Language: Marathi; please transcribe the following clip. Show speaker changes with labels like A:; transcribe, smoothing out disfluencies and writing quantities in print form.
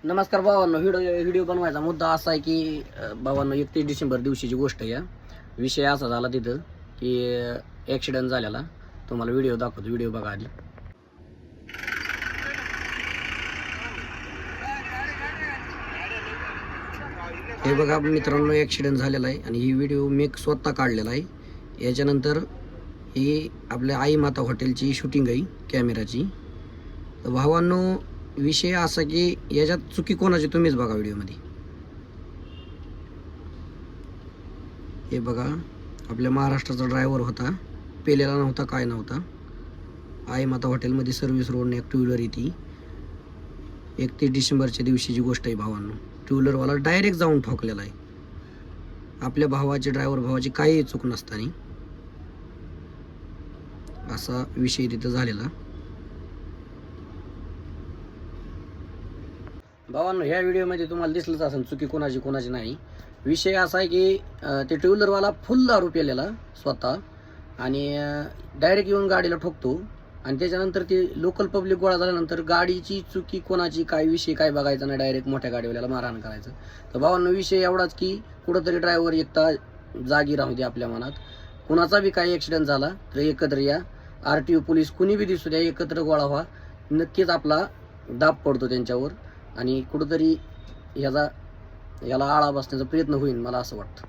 A: नमस्कार भावांनो. व्हिडिओ बनवायचा मुद्दा असा आहे की भावांनो 31 डिसेंबर दिवशीची गोष्ट आहे. विषय असा झाला तिथं की ॲक्सिडेंट झालेला. तुम्हाला व्हिडिओ दाखवतो, व्हिडिओ बघा आधी. हे बघा मित्रांनो, ॲक्सिडेंट झालेला आहे आणि ही व्हिडिओ मी स्वतः काढलेला आहे. याच्यानंतर ही आपल्या आई माता हॉटेलची शूटिंग आहे कॅमेराची. तर भावांनो, विषय असा की याच्यात चुकी कोणाची तुम्हीच बघा व्हिडिओमध्ये. हे बघा, आपल्या महाराष्ट्राचा ड्रायव्हर होता, पेलेला नव्हता, काय नव्हता. आई माता हॉटेलमध्ये सर्व्हिस रोडने एक टू व्हीलर येते. 31 डिसेंबरच्या दिवशीची गोष्ट आहे भावांनो. टू व्हीलरवाला डायरेक्ट जाऊन ठोकलेला आहे. आपल्या भावाची, ड्रायव्हर भावाची काहीही चूक नसताना असा विषय तिथं झालेला. भावांनो, ह्या व्हिडिओमध्ये तुम्हाला दिसलंच असेल चुकी कोणाची नाही. विषय असा आहे की ते टू व्हीलरवाला फुल दारू प्यालेला स्वतः आणि डायरेक्ट येऊन गाडीला ठोकतो आणि त्याच्यानंतर ते लोकल पब्लिक गोळा झाल्यानंतर गाडीची चुकी कोणाची काय विषय काय बघायचा नाही, डायरेक्ट मोठ्या गाडीवाल्याला मारहाण करायचं. तर भावांनो, विषय एवढाच की कुठंतरी ड्रायव्हर एकटा जागी राहू दे. आपल्या मनात कुणाचा बी काही ॲक्सिडेंट झाला तर एकत्र या, RTO पोलीस कुणी बी दिसू द्या, एकत्र गोळा व्हा. नक्कीच आपला दाब पडतो त्यांच्यावर आणि कुठंतरी याला आळा बसण्याचा प्रयत्न होईल, मला असं वाटतं.